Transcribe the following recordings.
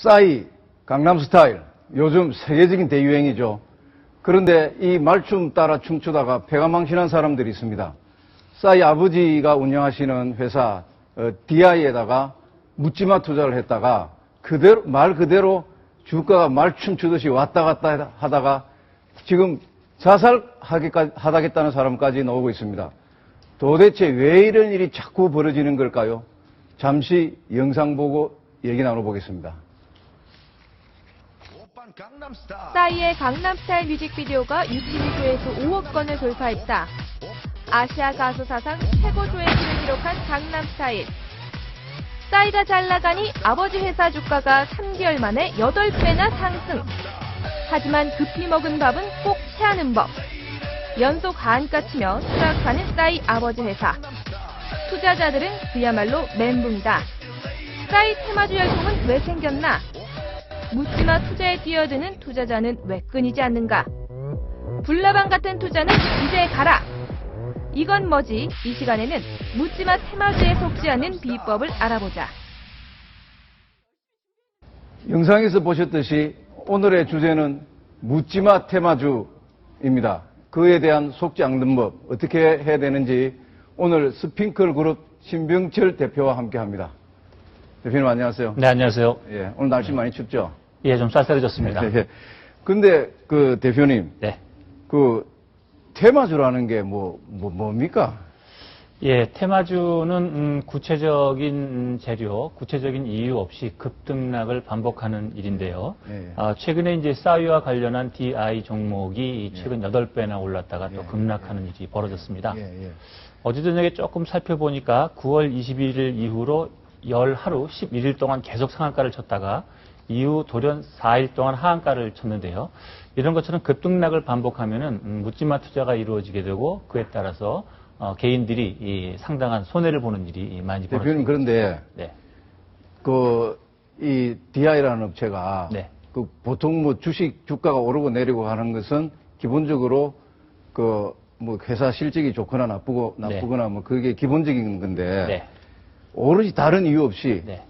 싸이, 강남스타일, 요즘 세계적인 대유행이죠. 그런데 이 말춤 따라 춤추다가 배가 망신한 사람들이 있습니다. 싸이 아버지가 운영하시는 회사 DI에다가 묻지마 투자를 했다가 말 그대로 주가가 말춤 추듯이 왔다 갔다 하다가 지금 자살하겠다는 사람까지 나오고 있습니다. 도대체 왜 이런 일이 자꾸 벌어지는 걸까요? 잠시 영상 보고 얘기 나눠보겠습니다. 싸이의 강남스타일 뮤직비디오가 유튜브 조회수 5억 건을 돌파했다. 아시아 가수 사상 최고 조회수를 기록한 강남스타일. 싸이가 잘 나가니 아버지 회사 주가가 3개월 만에 8배나 상승. 하지만 급히 먹은 밥은 꼭 체하는 법. 연속 하한가 치며 추락하는 싸이 아버지 회사. 투자자들은 그야말로 멘붕이다. 싸이 테마주 열풍은 왜 생겼나? 묻지마 투자에 뛰어드는 투자자는 왜 끊이지 않는가? 불나방 같은 투자는 이제 가라! 이건 뭐지? 이 시간에는 묻지마 테마주에 속지 않는 비법을 알아보자. 영상에서 보셨듯이 오늘의 주제는 묻지마 테마주입니다. 그에 대한 속지 않는 법, 어떻게 해야 되는지 오늘 스핑클 그룹 신병철 대표와 함께 합니다. 대표님 안녕하세요. 네, 안녕하세요. 예, 오늘 날씨 많이 춥죠? 예, 좀 쌀쌀해졌습니다. 예. 근데 그 대표님, 네. 그 테마주라는 게 뭡니까? 예, 테마주는 구체적인 재료, 구체적인 이유 없이 급등락을 반복하는 일인데요. 예. 최근에 이제 싸이와 관련한 DI 종목이 최근 8배나 올랐다가 또 예. 급락하는 일이 벌어졌습니다. 예. 어제 저녁에 조금 살펴보니까 9월 21일 이후로 열 하루 11일 동안 계속 상한가를 쳤다가 이후 돌연 4일 동안 하한가를 쳤는데요. 이런 것처럼 급등락을 반복하면은 묻지마 투자가 이루어지게 되고 그에 따라서 개인들이 이 상당한 손해를 보는 일이 많이 벌어집니다. 대표님 그런데 네. 이 DI라는 업체가 네. 그 보통 뭐 주식 주가가 오르고 내리고 하는 것은 기본적으로 뭐 회사 실적이 좋거나 나쁘거나 뭐 그게 기본적인 건데 네. 오로지 다른 이유 없이 네.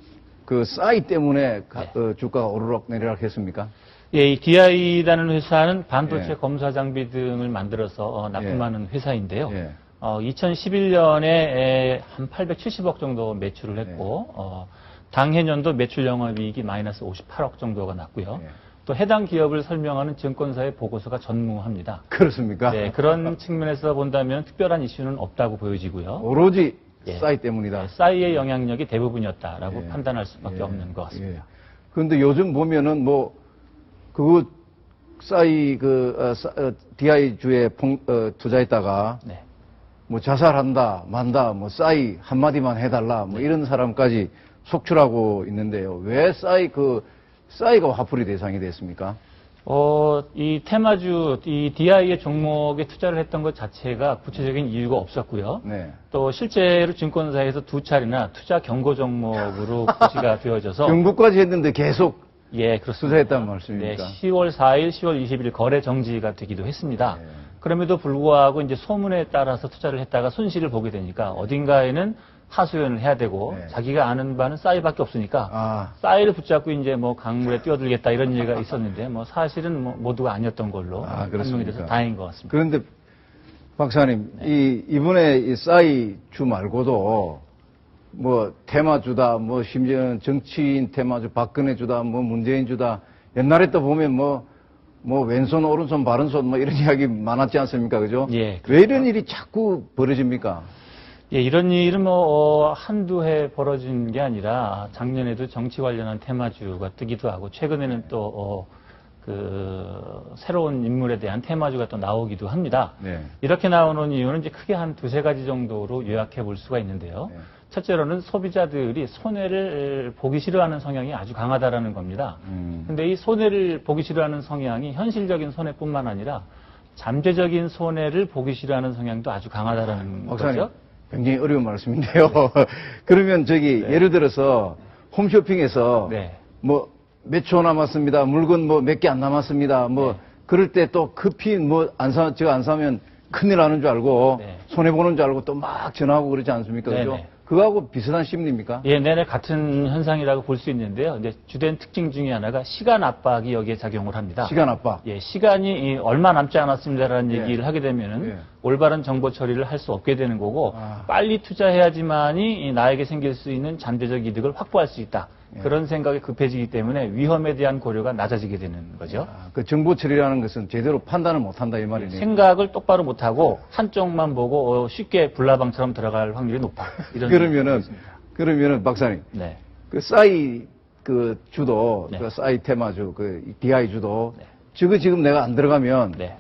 그 싸이 때문에 네. 주가가 오르락 내리락 했습니까? 예, 이 DI라는 회사는 반도체 예. 검사 장비 등을 만들어서 납품하는 회사인데요. 예. 2011년에 한 870억 정도 매출을 했고, 당해년도 매출 영업이익이 마이너스 58억 정도가 났고요. 예. 또 해당 기업을 설명하는 증권사의 보고서가 전무합니다. 그렇습니까? 네, 그런 측면에서 본다면 특별한 이슈는 없다고 보여지고요. 오로지 예. 싸이 때문이다. 싸이의 영향력이 대부분이었다라고 예. 판단할 수밖에 예. 없는 것 같습니다. 예. 그런데 요즘 보면은 그거 싸이 DI 주에 투자했다가 네. 뭐 자살한다, 만다, 뭐 싸이 한마디만 해달라, 뭐 이런 사람까지 속출하고 있는데요. 왜 싸이가 화풀이 대상이 됐습니까? 이 테마주, 이 DI의 종목에 투자를 했던 것 자체가 구체적인 이유가 없었고요. 네. 또 실제로 증권사에서 2차례나 투자 경고 종목으로 표시가 되어져서 경고까지 했는데 계속 예, 그렇습니다. 투자했다는 말씀입니까? 네, 10월 4일, 10월 20일 거래 정지가 되기도 했습니다. 네. 그럼에도 불구하고 이제 소문에 따라서 투자를 했다가 손실을 보게 되니까 어딘가에는 하소연을 해야 되고 네. 자기가 아는 바는 싸이밖에 없으니까 싸이를 붙잡고 이제 뭐 강물에 뛰어들겠다 이런 얘기가 있었는데 뭐 사실은 모두가 아니었던 걸로 판명이 돼서 다행인 것 같습니다. 그런데 박사님, 이번에 이 싸이 주 말고도 뭐 테마주다, 뭐 심지어는 정치인 테마주, 박근혜 주다, 뭐 문재인 주다. 옛날에 또 보면 뭐 왼손, 오른손, 바른손 뭐 이런 이야기 많았지 않습니까? 그죠? 예. 왜 이런 일이 자꾸 벌어집니까? 예, 이런 일은 한두 해 벌어진 게 아니라 작년에도 정치 관련한 테마주가 뜨기도 하고 최근에는 또 새로운 인물에 대한 테마주가 또 나오기도 합니다. 네. 이렇게 나오는 이유는 이제 크게 한 두세 가지 정도로 요약해 볼 수가 있는데요. 네. 첫째로는 소비자들이 손해를 보기 싫어하는 성향이 아주 강하다라는 겁니다. 근데 이 손해를 보기 싫어하는 성향이 현실적인 손해뿐만 아니라 잠재적인 손해를 보기 싫어하는 성향도 아주 강하다라는 거죠. 굉장히 어려운 말씀인데요. 그러면 예를 들어서 홈쇼핑에서 네. 뭐 몇 초 남았습니다. 물건 뭐 몇 개 안 남았습니다. 뭐 그럴 때 또 급히 제가 안 사면 큰일 나는 줄 알고 네. 손해 보는 줄 알고 또 막 전화하고 그러지 않습니까? 그죠? 네네. 그거하고 비슷한 심리입니까? 예, 내내 같은 현상이라고 볼 수 있는데요. 이제 주된 특징 중에 하나가 시간 압박이 여기에 작용을 합니다. 시간 압박. 예, 시간이 얼마 남지 않았습니다라는 예. 얘기를 하게 되면은 예. 올바른 정보 처리를 할 수 없게 되는 거고 아. 빨리 투자해야지만이 나에게 생길 수 있는 잠재적 이득을 확보할 수 있다. 예. 그런 생각이 급해지기 때문에 위험에 대한 고려가 낮아지게 되는 거죠. 그 정보 처리라는 것은 제대로 판단을 못한다 이 말이네요. 생각을 똑바로 못하고 한쪽만 보고 쉽게 불나방처럼 들어갈 확률이 높아. 이런 그러면은 박사님, 네. 그 싸이 그 주도, 네. 그 싸이 테마주, 그 DI 주도, 네. 저거 지금 내가 안 들어가면 네.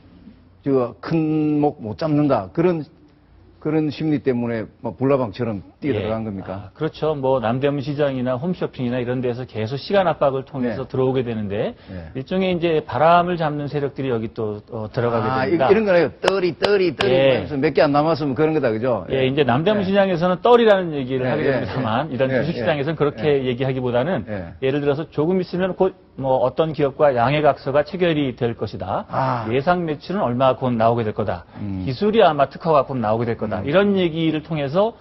저 큰 목 못 잡는다. 그런 심리 때문에 뭐 불나방처럼 뛰어 들어간 겁니까? 그렇죠. 뭐 남대문 시장이나 홈쇼핑이나 이런 데서 계속 시간 압박을 통해서 네. 들어오게 되는데 네. 일종의 이제 바람을 잡는 세력들이 여기 또 들어가게 됩니다. 이런 거네요. 떨이 예. 하면서 몇 개 안 남았으면 그런 거다, 그죠? 예, 이제 남대문 예. 시장에서는 떨이라는 얘기를 예, 하게 예, 됩니다만 예. 이런 예, 주식시장에서는 예. 그렇게 얘기하기보다는 예. 예를 들어서 조금 있으면 곧 뭐 어떤 기업과 양해각서가 체결이 될 것이다. 아. 예상 매출은 얼마 곧 나오게 될 거다. 기술이 아마 특허가 곧 나오게 될 거다. 이런 얘기를 통해서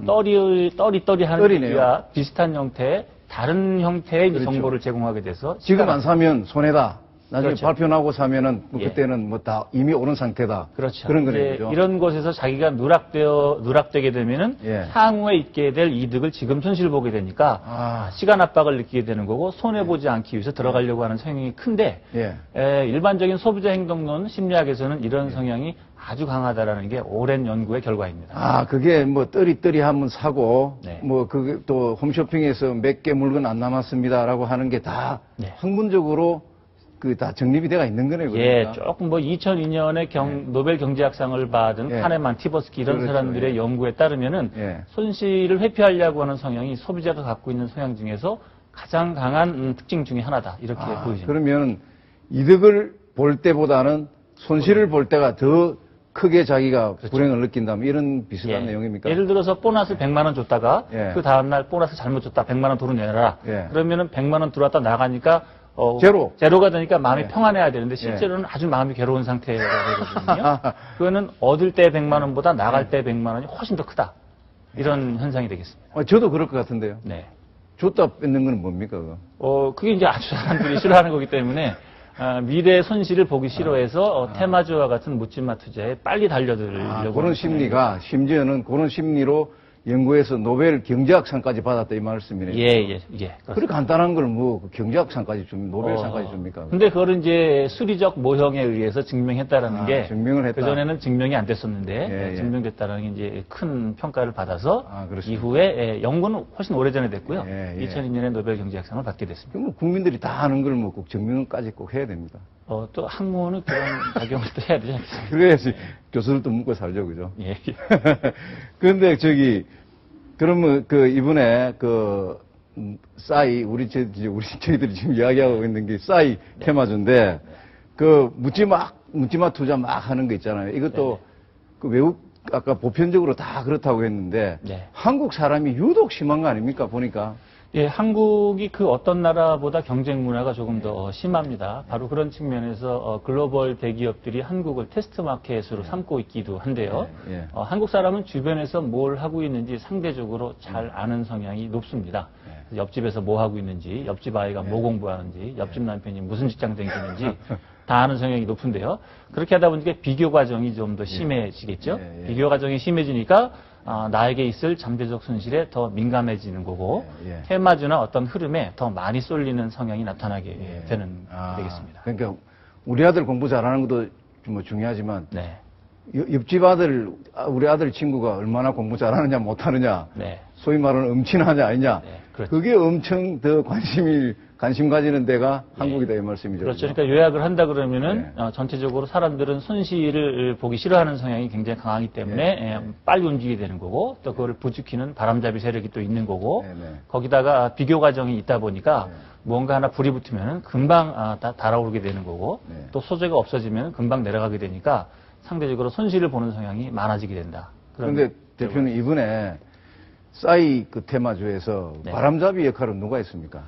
떨이 하는 떨이네요. 얘기와 비슷한 형태의 다른 형태의 이제 그렇죠. 정보를 제공하게 돼서 지금 안 사면 손해다. 나중에 그렇죠. 발표 나고 사면은 뭐 예. 그때는 뭐 다 이미 오른 상태다. 그렇죠. 그런 이제 거네요. 이런 곳에서 자기가 누락되게 되면은 예. 향후에 있게 될 이득을 지금 손실 보게 되니까 시간 압박을 느끼게 되는 거고 손해 보지 않기 위해서 들어가려고 하는 성향이 큰데 예. 일반적인 소비자 행동론 심리학에서는 이런 성향이 아주 강하다라는 게 오랜 연구의 결과입니다. 그게 뭐 떨이 한번 사고 네. 뭐 그게 또 홈쇼핑에서 몇 개 물건 안 남았습니다라고 하는 게 다 네. 학문적으로 그 다 정립이 돼가 있는 거네요. 예, 그러니까. 조금 뭐 2002년에 노벨 경제학상을 받은 예. 카네만, 티버스키 이런 그렇죠. 사람들의 예. 연구에 따르면은 예. 손실을 회피하려고 하는 성향이 소비자가 갖고 있는 성향 중에서 가장 강한 특징 중에 하나다 이렇게 보여집니다. 그러면 이득을 볼 때보다는 손실을 볼 때가 더 크게 자기가 불행을 느낀다면 이런 비슷한 내용입니까? 예를 들어서 보너스 100만 원 줬다가 예. 그 다음날 보너스 잘못 줬다 100만 원 도로 내놔라. 예. 그러면은 100만 원 들어왔다 나가니까 제로가 되니까 마음이 예. 평안해야 되는데 실제로는 아주 마음이 괴로운 상태가 되거든요. 아. 그거는 얻을 때 100만 원보다 나갈 때 100만 원이 훨씬 더 크다. 이런 현상이 되겠습니다. 저도 그럴 것 같은데요. 네. 줬다 뺏는 건 뭡니까, 그거? 그게 이제 아주 사람들이 싫어하는 거기 때문에 미래의 손실을 보기 싫어해서 테마주와 같은 묻지마 투자에 빨리 달려들려고 그런 하는 심리가 심지어는 그런 심리로 연구해서 노벨 경제학상까지 받았다 이 말씀이네요. 예. 그렇게 간단한 걸 뭐 경제학상까지 노벨상까지 줍니까? 근데 그걸 이제 수리적 모형에 의해서 증명했다라는 게 증명을 했다. 그전에는 증명이 안 됐었는데 예. 증명됐다라는 게 이제 큰 평가를 받아서 그렇습니다. 이후에 연구는 훨씬 오래전에 됐고요. 예. 2002년에 노벨 경제학상을 받게 됐습니다. 뭐 국민들이 다 아는 걸 뭐 꼭 증명까지 꼭 해야 됩니다. 또 학문은 그런 작용을 또 해야 되지 않겠습니까? 그래야지 교수들도 묻고 살죠, 그죠? 예. 그런데 그러면 이번에 싸이 저희들이 지금 이야기하고 있는 게 싸이 테마주인데 묻지마 투자 막 하는 거 있잖아요. 이것도 그 외국 아까 보편적으로 다 그렇다고 했는데 네. 한국 사람이 유독 심한 거 아닙니까 보니까? 예, 한국이 그 어떤 나라보다 경쟁 문화가 조금 더 심합니다. 바로 그런 측면에서 글로벌 대기업들이 한국을 테스트 마켓으로 삼고 있기도 한데요. 예. 한국 사람은 주변에서 뭘 하고 있는지 상대적으로 잘 아는 성향이 높습니다. 옆집에서 뭐 하고 있는지, 옆집 아이가 뭐 공부하는지, 옆집 남편이 무슨 직장 다니는지 다 아는 성향이 높은데요. 그렇게 하다 보니까 비교 과정이 좀 더 심해지겠죠. 비교 과정이 심해지니까 나에게 있을 잠재적 손실에 더 민감해지는 거고 테마주나 어떤 흐름에 더 많이 쏠리는 성향이 나타나게 되겠습니다. 그러니까 우리 아들 공부 잘하는 것도 뭐 중요하지만 네. 옆집 우리 아들 친구가 얼마나 공부 잘하느냐 못하느냐 네. 소위 말하는 음치나냐 아니냐 그렇죠. 그게 엄청 더 관심 가지는 데가 한국이다 이 말씀이죠. 그렇죠. 그러니까 요약을 한다 그러면은 전체적으로 사람들은 손실을 보기 싫어하는 성향이 굉장히 강하기 때문에 빨리 움직이게 되는 거고 또 그거를 부추기는 바람잡이 세력이 또 있는 거고 거기다가 비교 과정이 있다 보니까 뭔가 하나 불이 붙으면 금방 달아오르게 되는 거고 또 소재가 없어지면 금방 내려가게 되니까 상대적으로 손실을 보는 성향이 많아지게 된다. 그런데 대표님 이번에 싸이 테마주에서 바람잡이 역할은 누가 했습니까?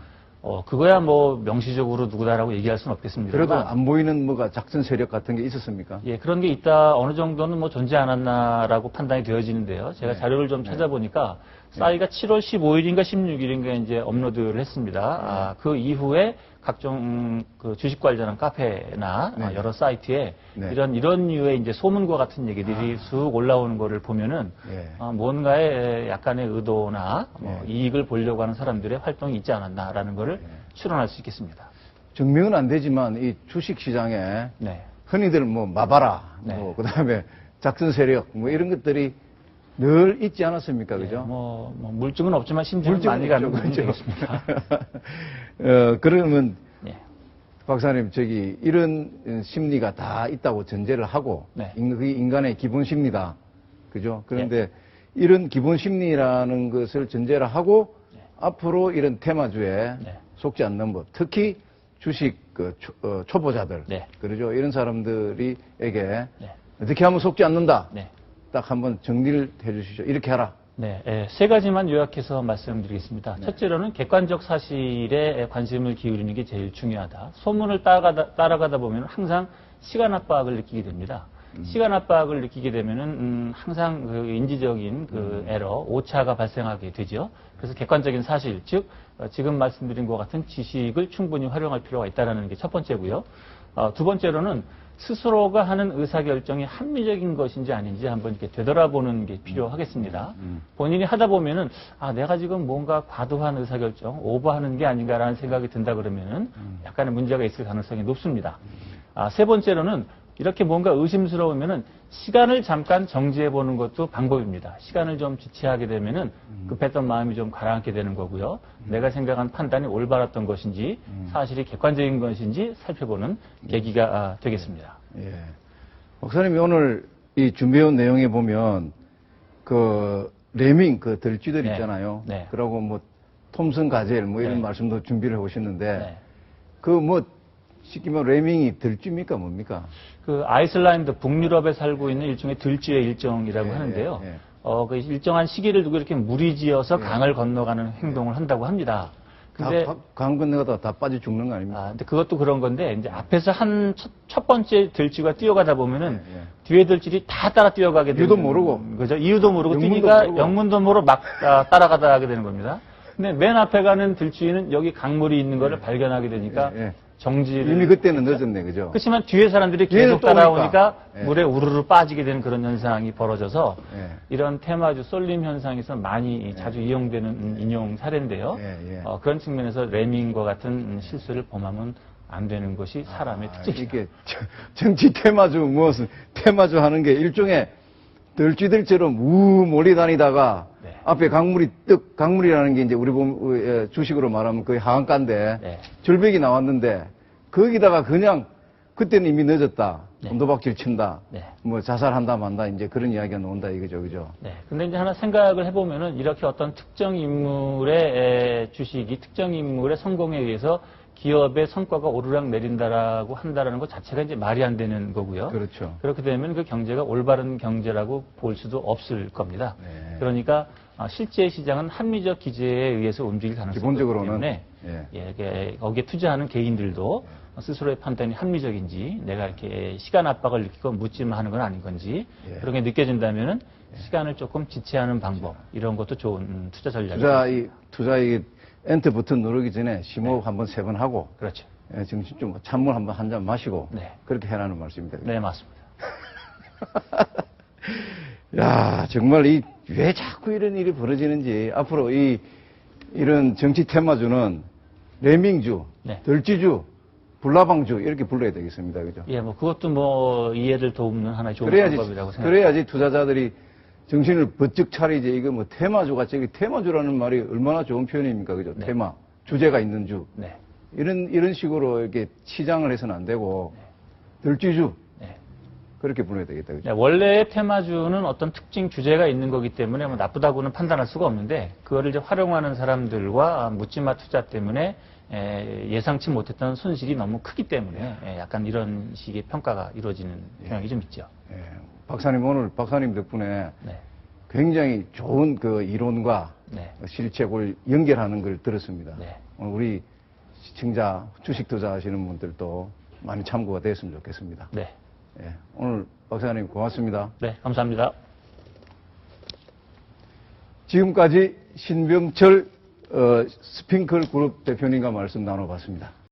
그거야 뭐 명시적으로 누구다라고 얘기할 수는 없겠습니다. 그래도 안 보이는 뭐가 작전 세력 같은 게 있었습니까? 예, 그런 게 있다 어느 정도는 뭐 존재 않았나라고 판단이 되어지는데요. 제가 자료를 좀 찾아보니까 싸이가 7월 15일인가 16일인가 이제 업로드를 했습니다. 그 이후에 각종 그 주식 관련한 카페나 네. 여러 사이트에 네. 이런 류의 이제 소문과 같은 얘기들이 쑥 올라오는 거를 보면은 예. 뭔가의 약간의 의도나 네. 이익을 보려고 하는 사람들의 활동이 있지 않았나라는 거를 추론할 수 있겠습니다. 증명은 안 되지만 이 주식 시장에 네. 흔히들 뭐 마바라, 네. 뭐 그다음에 작전 세력 뭐 이런 것들이 늘 있지 않았습니까, 그죠? 뭐 물증은 없지만 심증은 많이 가는 거죠. 되겠습니다. 그러면 네. 박사님 이런 심리가 다 있다고 전제를 하고 네. 그게 인간의 기본 심리다, 그죠? 그런데 이런 기본 심리라는 것을 전제를 하고 앞으로 이런 테마주에 네. 속지 않는 법, 특히 주식 초보자들, 네. 그러죠? 이런 사람들에게 네. 어떻게 하면 속지 않는다. 네. 딱 한번 정리를 해주시죠. 이렇게 하라. 네, 세 가지만 요약해서 말씀드리겠습니다. 첫째로는 객관적 사실에 관심을 기울이는 게 제일 중요하다. 소문을 따라가다 보면 항상 시간 압박을 느끼게 됩니다. 시간 압박을 느끼게 되면은 항상 그 인지적인 그 에러, 오차가 발생하게 되죠. 그래서 객관적인 사실, 즉 지금 말씀드린 것 같은 지식을 충분히 활용할 필요가 있다는 게 첫 번째고요. 두 번째로는 스스로가 하는 의사결정이 합리적인 것인지 아닌지 한번 이렇게 되돌아보는 게 필요하겠습니다. 본인이 하다 보면은, 내가 지금 뭔가 과도한 의사결정, 오버하는 게 아닌가라는 생각이 든다 그러면은 약간의 문제가 있을 가능성이 높습니다. 세 번째로는 이렇게 뭔가 의심스러우면은 시간을 잠깐 정지해 보는 것도 방법입니다. 시간을 좀 지체하게 되면은 급했던 마음이 좀 가라앉게 되는 거고요. 내가 생각한 판단이 올바랐던 것인지 사실이 객관적인 것인지 살펴보는 계기가 되겠습니다. 예. 목사님이 오늘 이 준비해온 내용에 보면 그 레밍 그 들쥐들 네. 있잖아요. 네. 그러고 뭐 톰슨 가젤 뭐 이런 네. 말씀도 준비를 해 오셨는데 네. 그 뭐 쉽게 말하면 레밍이 들쥐입니까 뭡니까? 그 아이슬란드 북유럽에 살고 있는 일종의 들쥐의 일종이라고 예, 하는데요. 예, 예. 그 일정한 시기를 두고 이렇게 무리지어서 강을 건너가는 행동을 한다고 합니다. 근데 강 건너가다가 다 빠져 죽는 거 아닙니까? 근데 그것도 그런 건데 이제 앞에서 첫 번째 들쥐가 뛰어가다 보면은 예, 예. 뒤에 들쥐들이 다 따라 뛰어가게 되는 이유도 모르고. 그죠? 이유도 모르고 영문도 뛰니까 모르고. 영문도 모르고 막 따라가다 하게 되는 겁니다. 근데 맨 앞에 가는 들쥐는 여기 강물이 있는 거를 발견하게 되니까 예, 예. 정지를 이미 그때는 늦었네, 그죠? 그렇지만 뒤에 사람들이 얘는 계속 또 따라오니까 오니까. 예. 물에 우르르 빠지게 되는 그런 현상이 벌어져서 예. 이런 테마주 쏠림 현상에서 많이 자주 이용되는 인용 사례인데요. 예, 예. 그런 측면에서 레밍과 같은 실수를 범하면 안 되는 것이 사람의 특징입니다. 이게 정치 테마주 무엇은 테마주 하는 게 일종의 들쥐들처럼 몰려다니다가 네. 앞에 강물이라는 게 이제 우리 주식으로 말하면 거의 하한가인데 네. 절벽이 나왔는데 거기다가 그냥 그때는 이미 늦었다. 네. 돈도박질 친다. 네. 뭐 자살한다 만다 이제 그런 이야기가 나온다 이거죠. 그죠? 네. 근데 이제 하나 생각을 해보면은 이렇게 어떤 특정 인물의 주식이 특정 인물의 성공에 의해서 기업의 성과가 오르락 내린다라고 한다라는 것 자체가 이제 말이 안 되는 거고요. 그렇죠. 그렇게 되면 그 경제가 올바른 경제라고 볼 수도 없을 겁니다. 네. 그러니까 실제 시장은 합리적 기제에 의해서 움직일 가능성이 있기 기본적으로는, 때문에 거기에 투자하는 개인들도 스스로의 판단이 합리적인지 내가 이렇게 시간 압박을 느끼고 묻지만 하는 건 아닌 건지 그런 게 느껴진다면은 시간을 조금 지체하는 방법 이런 것도 좋은 투자 전략이죠. 투자의 엔터 버튼 누르기 전에 심호흡 한번 3번 하고 그렇죠. 정신 좀 찬물 한번 한 잔 마시고 네. 그렇게 해라는 말씀입니다. 네, 맞습니다. 야, 정말 왜 자꾸 이런 일이 벌어지는지 앞으로 이런 정치 테마주는 레밍주, 네. 들쥐주, 불나방주 이렇게 불러야 되겠습니다. 그죠? 예, 뭐 그것도 뭐 이해를 도우는 하나의 좋은 그래야지 방법이라고 생각합니다. 그래야지 투자자들이 정신을 번쩍 차리지. 이거 뭐 테마주가 테마주라는 말이 얼마나 좋은 표현입니까? 그죠? 네. 테마. 주제가 있는 주. 네. 이런 식으로 이렇게 치장을 해서는 안 되고 들쥐주. 네. 그렇게 불러야 되겠다. 그죠? 네, 원래 테마주는 어떤 특징 주제가 있는 거기 때문에 뭐 나쁘다고는 판단할 수가 없는데 그거를 이제 활용하는 사람들과 묻지마 투자 때문에 예상치 못했던 손실이 너무 크기 때문에 약간 이런 식의 평가가 이루어지는 경향이 좀 있죠. 예. 오늘 박사님 덕분에 네. 굉장히 좋은 그 이론과 네. 실책을 연결하는 걸 들었습니다. 네. 오늘 우리 시청자, 주식 투자하시는 분들도 많이 참고가 됐으면 좋겠습니다. 네. 예. 오늘 박사님 고맙습니다. 네, 감사합니다. 지금까지 신병철 스핑클 그룹 대표님과 말씀 나눠봤습니다.